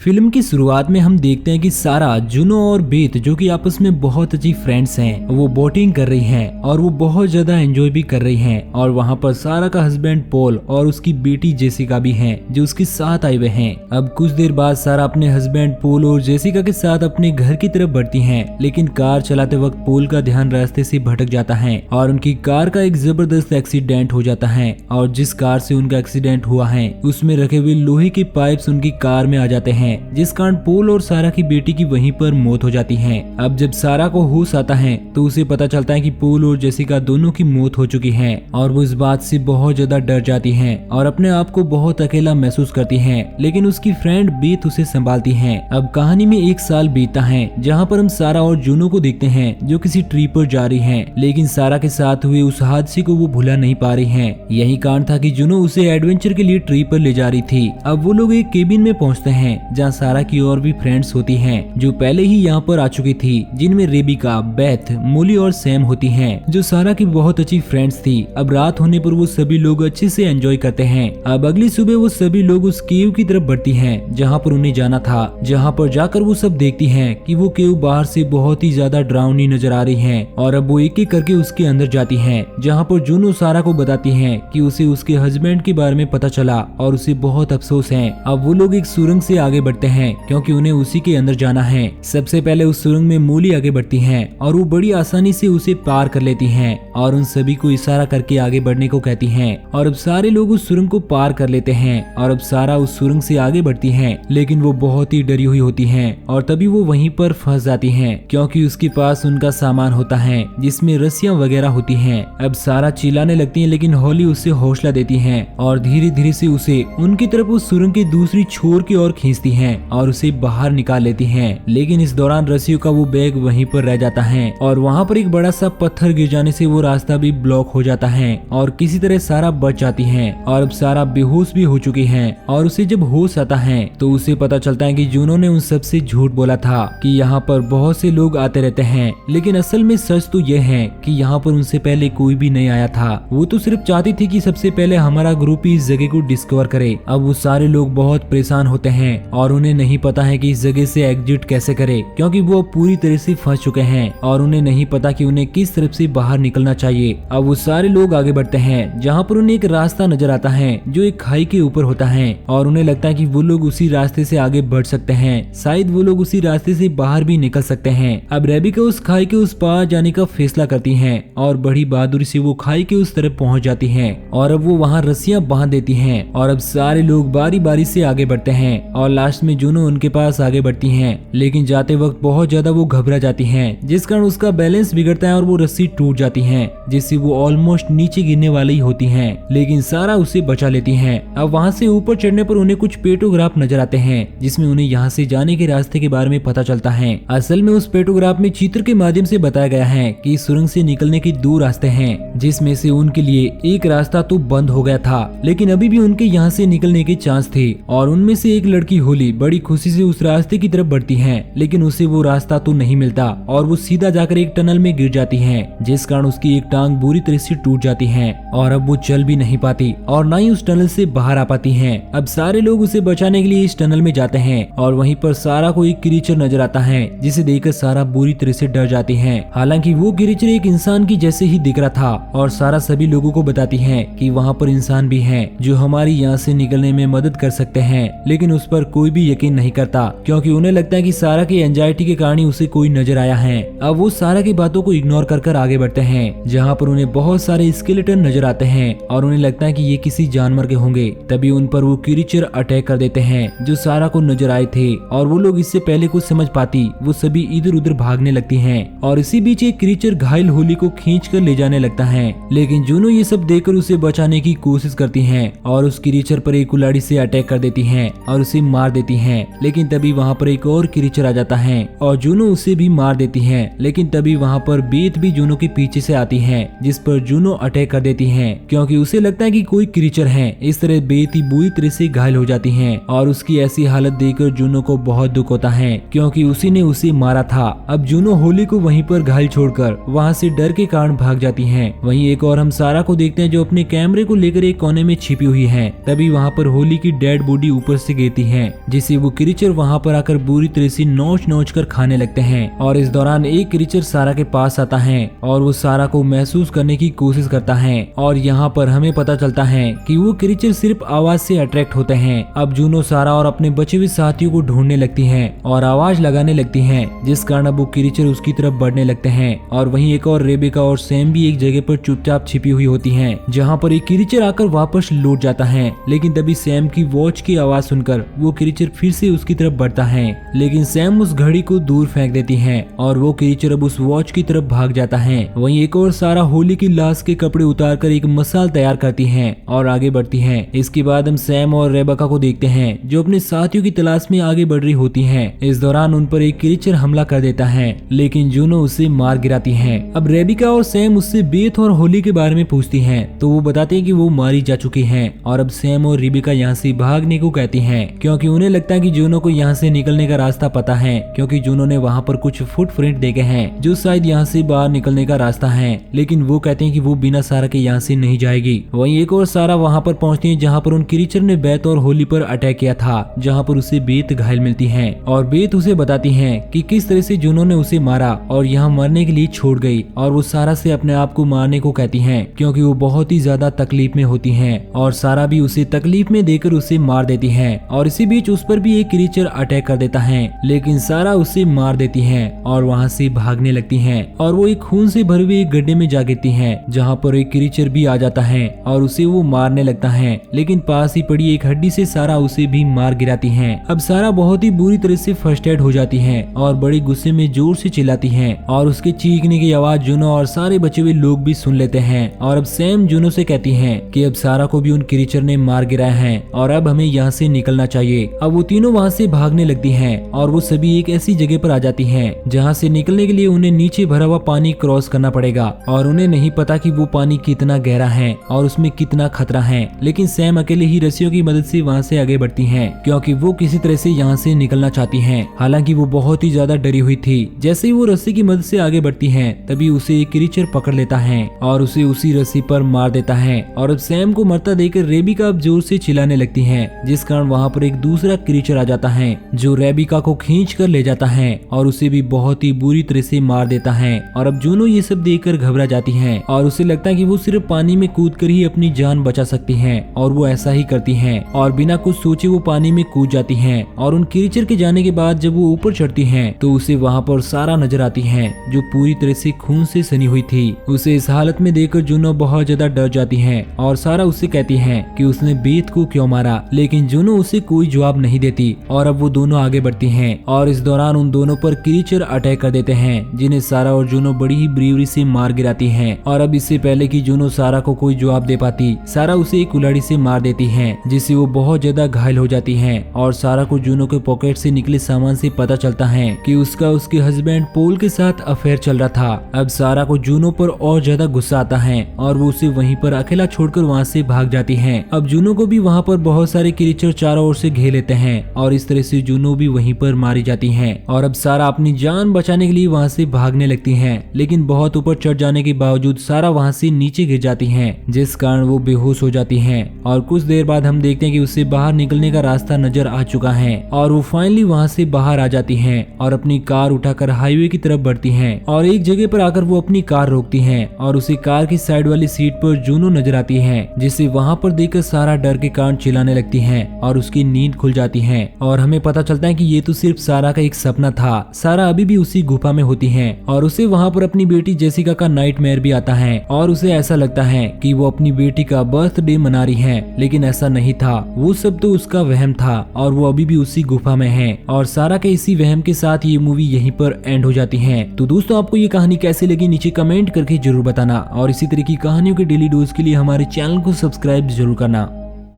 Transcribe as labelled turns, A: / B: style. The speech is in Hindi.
A: फिल्म की शुरुआत में हम देखते हैं कि सारा, जुनो और बेथ जो कि आपस में बहुत अच्छी फ्रेंड्स हैं, वो बोटिंग कर रही हैं और वो बहुत ज्यादा एंजॉय भी कर रही हैं। और वहाँ पर सारा का हस्बैंड पॉल और उसकी बेटी जेसिका भी हैं जो उसके साथ आए हुए हैं। अब कुछ देर बाद सारा अपने हस्बैंड पॉल और जेसिका के साथ अपने घर की तरफ बढ़ती हैं, लेकिन कार चलाते वक्त पॉल का ध्यान रास्ते से भटक जाता है और उनकी कार का एक जबरदस्त एक्सीडेंट हो जाता है। और जिस कार से उनका एक्सीडेंट हुआ है उसमें रखे हुए लोहे के पाइप्स उनकी कार में आ जाते हैं, जिस कारण पॉल और सारा की बेटी की वहीं पर मौत हो जाती है। अब जब सारा को होश आता है तो उसे पता चलता है कि पॉल और जेसिका दोनों की मौत हो चुकी है और वो इस बात से बहुत ज्यादा डर जाती है और अपने आप को बहुत अकेला महसूस करती है। लेकिन उसकी फ्रेंड बेथ उसे संभालती है। अब कहानी में एक साल बीतता है जहाँ पर हम सारा और जूनो को देखते हैं जो किसी ट्रिप पर जा रही है, लेकिन सारा के साथ हुए उस हादसे को वो भुला नहीं पा रही है। यही कारण था कि जूनो उसे एडवेंचर के लिए ट्रिप पर ले जा रही थी। अब वो लोग एक केबिन में पहुंचते हैं जहाँ सारा की और भी फ्रेंड्स होती हैं जो पहले ही यहाँ पर आ चुकी थी, जिनमें रेबिका, बेथ, मोली और सैम होती हैं जो सारा की बहुत अच्छी फ्रेंड्स थी। अब रात होने पर वो सभी लोग अच्छे से एंजॉय करते हैं। अब अगली सुबह वो सभी लोग उस केव की तरफ बढ़ती हैं जहाँ पर उन्हें जाना था। जहाँ पर जाकर वो सब देखती हैं कि वो केव बाहर से बहुत ही ज्यादा डरावनी नजर आ रही है और अब वो एक एक करके उसके अंदर जाती हैं, जहाँ पर जूनो सारा को बताती है कि उसे उसके हस्बैंड के बारे में पता चला और उसे बहुत अफसोस है। अब वो लोग एक सुरंग से आगे बढ़ते हैं क्योंकि उन्हें उसी के अंदर जाना है। सबसे पहले उस सुरंग में मोली आगे बढ़ती हैं और वो बड़ी आसानी से उसे पार कर लेती हैं और उन सभी को इशारा करके आगे बढ़ने को कहती हैं। और अब सारे लोग उस सुरंग को पार कर लेते हैं और अब सारा उस सुरंग से आगे बढ़ती है, लेकिन वो बहुत ही डरी हुई होती है और तभी वो वहीं पर फंस जाती है क्योंकि उसके पास उनका सामान होता है जिसमें रस्सियां वगैरह होती हैं। अब सारा चिल्लाने लगती है, लेकिन हॉली उससे हौसला देती है और धीरे धीरे से उसे उनकी तरफ उस सुरंग की दूसरी छोर की ओर खींचती है और उसे बाहर निकाल लेती हैं। लेकिन इस दौरान रस्सियों का वो बैग वहीं पर रह जाता है और वहाँ पर एक बड़ा सा पत्थर गिर जाने से वो रास्ता भी ब्लॉक हो जाता है और किसी तरह सारा बच जाती है। और अब सारा बेहोश भी हो चुकी है और उसे जब होश आता है तो उसे पता चलता है कि जूनो ने उन सबसे झूठ बोला था कि यहाँ पर बहुत से लोग आते रहते हैं, लेकिन असल में सच तो यह है कि यहाँ पर उनसे पहले कोई भी नहीं आया था। वो तो सिर्फ चाहती थी कि सबसे पहले हमारा ग्रुप ही इस जगह को डिस्कवर करे। अब वो सारे लोग बहुत परेशान होते हैं और उन्हें नहीं पता है कि इस जगह से एग्जिट कैसे करे, क्योंकि वो पूरी तरह से फंस चुके हैं और उन्हें नहीं पता कि उन्हें किस तरफ से बाहर निकलना चाहिए। अब वो सारे लोग आगे बढ़ते हैं जहाँ पर उन्हें एक रास्ता नजर आता है जो एक खाई के ऊपर होता है और उन्हें लगता है कि वो लोग उसी रास्ते से आगे बढ़ सकते हैं, शायद वो लोग उसी रास्ते से बाहर भी निकल सकते हैं। अब रेबिका उस खाई के उस पार जाने का फैसला करती है और बड़ी बहादुरी से वो खाई के उस तरफ पहुंच जाती है और अब वो वहाँ रस्सियां बांध देती हैं और अब सारे लोग बारी बारी से आगे बढ़ते हैं और लास्ट में जूनो उनके पास आगे बढ़ती हैं, लेकिन जाते वक्त बहुत ज्यादा वो घबरा जाती हैं जिस कारण उसका बैलेंस बिगड़ता है और वो रस्सी टूट जाती है जिससे वो ऑलमोस्ट नीचे गिरने वाली होती हैं, लेकिन सारा उसे बचा लेती है। अब वहाँ से ऊपर चढ़ने पर उन्हें कुछ पेटोग्राफ नजर आते हैं जिसमें उन्हें यहाँ से जाने के रास्ते के बारे में पता चलता है। असल में उस पेटोग्राफ में चित्र के माध्यम से बताया गया है कि इस सुरंग से निकलने के 2 रास्ते हैं, जिसमें से उनके लिए एक रास्ता तो बंद हो गया था, लेकिन अभी भी उनके यहाँ से निकलने के चांस थे। और उनमें से एक लड़की होली बड़ी खुशी से उस रास्ते की तरफ बढ़ती है, लेकिन उसे वो रास्ता तो नहीं मिलता और वो सीधा जाकर एक टनल में गिर जाती है, जिस कारण उसकी एक टांग बुरी तरह से टूट जाती है और अब वो चल भी नहीं पाती और न ही उस टनल से बाहर आ पाती है। अब सारे लोग उसे बचाने के लिए इस टनल में जाते हैं और वहीं पर सारा को एक क्रीचर नजर आता है जिसे देखकर सारा बुरी तरह से डर जाती है। हालांकि वो क्रीचर एक इंसान की जैसे ही दिख रहा था और सारा सभी लोगों को बताती है कि वहाँ पर इंसान भी हैं जो हमारी यहाँ से निकलने में मदद कर सकते हैं, लेकिन उस पर कोई भी यकीन नहीं करता क्योंकि उन्हें लगता है कि सारा की एंजाइटी के कारण उसे कोई नजर आया है। अब वो सारा की बातों को इग्नोर कर आगे बढ़ते हैं जहाँ पर उन्हें बहुत सारे स्केलेटन नजर आते हैं और उन्हें लगता है कि ये किसी जानवर के होंगे। तभी उन पर वो क्रीचर अटैक कर देते हैं जो सारा को नजर आए थे और वो लोग इससे पहले कुछ समझ पाती वो सभी इधर उधर भागने लगती हैं और इसी बीच एक क्रीचर घायल होली को खींच कर ले जाने लगता है, लेकिन जूनो ये सब देखकर उसे बचाने की कोशिश करती है और उस क्रीचर पर एक कुल्हाड़ी से अटैक कर देती है और उसे मार देती है। लेकिन तभी वहाँ पर एक और क्रीचर आ जाता है और जूनो उसे भी मार देती है, लेकिन तभी वहाँ पर बेथ भी जूनो के पीछे से आती है जिस पर जूनो अटैक कर देती है क्योंकि उसे लगता है कि कोई क्रीचर है। इस तरह बेथ ही बुरी तरह से घायल हो जाती है और उसकी ऐसी हालत देखकर जूनो को बहुत दुख होता है क्योंकि उसी ने उसे मारा था। अब जूनो होली को वहीं पर घायल छोड़कर वहाँ से डर के कारण भाग जाती है। वहीं एक और हम सारा को देखते हैं जो अपने कैमरे को लेकर एक कोने में छिपी हुई है। तभी वहाँ पर होली की डेड बॉडी ऊपर से गिरती है जिसे वो क्रीचर वहाँ पर आकर बुरी तरह से नोच नोच कर खाने लगते हैं। और इस दौरान एक क्रीचर सारा के पास आता है और वो सारा को महसूस करने की कोशिश करता है। और यहाँ पर हमें पता चलता है कि वो क्रीचर सिर्फ आवाज से अट्रैक्ट होते हैं। अब जूनो सारा और अपने बचे हुए साथियों को ढूंढने लगती है और आवाज लगाने लगती है, जिस कारण अब वो क्रीचर उसकी तरफ बढ़ने लगते हैं। और वहीं एक और रेबेका और सैम भी एक जगह पर चुपचाप छिपी हुई होती हैं, जहाँ पर एक क्रीचर आकर वापस लौट जाता है। लेकिन तभी सैम की वॉच की आवाज सुनकर वो क्रीचर फिर से उसकी तरफ बढ़ता है, लेकिन सैम उस घड़ी को दूर फेंक देती है और वो क्रीचर अब उस वॉच की तरफ भाग जाता है। वहीं एक और सारा होली की लाश के कपड़े उतारकर एक मसाल तैयार करती है और आगे बढ़ती है। इसके बाद हम सैम और रेबेका को देखते हैं जो अपने साथियों की तलाश में आगे बढ़ रही होती हैं। इस दौरान उन पर एक क्रीचर हमला कर देता है, लेकिन जूनो उसे मार गिराती है। अब रेबेका और सैम उससे बेथ और होली के बारे में पूछती हैं, तो वो बताते हैं कि वो मारी जा चुकी हैं। और अब सैम और रेबेका यहाँ से भागने को कहती हैं, क्योंकि उन्हें लगता है कि जूनो को यहाँ से निकलने का रास्ता पता है, क्योंकि जूनो ने वहाँ पर कुछ फुटप्रिंट देखे हैं जो शायद यहाँ से बाहर निकलने का रास्ता है। लेकिन वो कहते हैं कि वो बिना सारा के यहाँ से नहीं जाएगी। वहीं एक और सारा वहाँ पर पहुँचती है जहाँ पर उन क्रीचर ने बेथ और होली पर अटैक किया था, जहाँ पर उसे बेथ घायल मिलती है। और बेथ उसे बताती है कि किस तरह से जूनो ने उसे मारा और यहाँ मरने के लिए छोड़ गई। और वो सारा से अपने आप को मारने को कहती है, क्योंकि वो बहुत ही ज्यादा तकलीफ में होती है। और सारा भी उसे तकलीफ में देकर उसे मार देती है। और इसी बीच उस पर भी एक क्रीचर अटैक कर देता है, लेकिन सारा उसे मार देती है और वहाँ से भागने लगती है। और वो एक खून से भरे हुए एक गड्ढे में जा गिरती है, जहाँ पर एक क्रीचर भी आ जाता है और उसे वो मारने लगता है। लेकिन पास ही पड़ी एक हड्डी से सारा उसे भी मार गिराती है। अब सारा बहुत ही बुरी तरह से फर्स्ट एड हो जाती है और बड़ी गुस्से में जोर से चिल्लाती है और उसके चीखने की आवाज जूनो और सारे बचे हुए लोग भी सुन लेते हैं। और अब सैम जूनो से कहती है कि अब सारा को भी उन क्रीचर ने मार गिराया है और अब हमें यहाँ से निकलना चाहिए। अब वो तीनों वहाँ से भागने लगती हैं और वो सभी एक ऐसी जगह पर आ जाती हैं जहाँ से निकलने के लिए उन्हें नीचे भरा हुआ पानी क्रॉस करना पड़ेगा। और उन्हें नहीं पता कि वो पानी कितना गहरा है और उसमें कितना खतरा है। लेकिन सैम अकेले ही रस्सियों की मदद से वहाँ से आगे बढ़ती हैं, क्योंकि वो किसी तरह से यहाँ से निकलना चाहती हैं। हालांकि वो बहुत ही ज्यादा डरी हुई थी। जैसे ही वो रस्सी की मदद से आगे बढ़ती हैं, तभी उसे एक क्रीचर पकड़ लेता है और उसे उसी रस्सी पर मार देता है। और अब सैम को मरता देखकर रेबेका अब जोर से चिल्लाने लगती है, जिस कारण वहाँ पर एक दूसरा क्रीचर आ जाता है जो रेबेका को खींच कर ले जाता है और उसे भी बहुत ही बुरी तरह से मार देता है। और अब जूनो ये सब देखकर घबरा जाती है और उसे लगता है कि वो सिर्फ पानी में कूद कर ही अपनी जान बचा सकती है। और वो ऐसा ही करती है और बिना कुछ सोचे वो पानी में कूद जाती है। और उन क्रीचर के जाने के बाद जब वो ऊपर चढ़ती है तो उसे वहाँ पर सारा नजर आती है, जो पूरी तरह से खून से सनी हुई थी। उसे इस हालत में देखकर जूनो बहुत ज्यादा डर जाती है और सारा उससे कहती है कि उसने बेथ को क्यों मारा। लेकिन जूनो उसे कोई जवाब नहीं देती और अब वो दोनों आगे बढ़ती हैं। और इस दौरान उन दोनों पर क्रीचर अटैक कर देते हैं, जिन्हें सारा और जूनो बड़ी ही ब्रेवरी से मार गिराती हैं। और अब इससे पहले कि जूनो सारा को कोई जवाब दे पाती, सारा उसे एक कुल्हाड़ी से मार देती है, जिससे वो बहुत ज्यादा घायल हो जाती है। और सारा को जूनो के पॉकेट से निकले सामान से पता चलता है कि उसका उसके हस्बैंड पोल के साथ अफेयर चल रहा था। अब सारा को जूनो पर और ज्यादा गुस्सा आता है और वो उसे वहीं पर अकेला छोड़कर वहाँ से भाग जाती है। अब जूनो को भी वहाँ पर बहुत सारे क्रीचर चारों ओर से घेर लेते हैं और इस तरह से जूनो भी वहीं पर मारी जाती है। और अब सारा अपनी जान बचाने के लिए वहाँ से भागने लगती है, लेकिन बहुत ऊपर चढ़ जाने के बावजूद सारा वहाँ से नीचे गिर जाती है, जिस कारण वो बेहोश हो जाती है। और कुछ देर बाद हम देखते हैं कि उसे बाहर निकलने का रास्ता नजर आ चुका है और वो फाइनली वहाँ से बाहर आ जाती है और अपनी कार उठाकर हाईवे की तरफ बढ़ती है। और एक जगह पर आकर वो अपनी कार रोकती है और उसे कार की साइड वाली सीट पर जूनो नजर आती है, जिसे वहाँ पर देखकर सारा डर के कारण चिल्लाने लगती है और उसकी नींद खुल जाती है। और हमें पता चलता है कि ये तो सिर्फ सारा का एक सपना था। सारा अभी भी उसी गुफा में होती है और उसे वहाँ पर अपनी बेटी जेसिका का नाइटमेयर भी आता है और उसे ऐसा लगता है कि वो अपनी बेटी का बर्थडे मना रही है, लेकिन ऐसा नहीं था। वो सब तो उसका वहम था और वो अभी भी उसी गुफा में है। और सारा के इसी वहम के साथ ये मूवी यहीं पर एंड हो जाती है। तो दोस्तों, आपको ये कहानी कैसी लगी नीचे कमेंट करके जरूर बताना और इसी तरह की कहानियों के डेली डोज के लिए हमारे चैनल को सब्सक्राइब जरूर करना।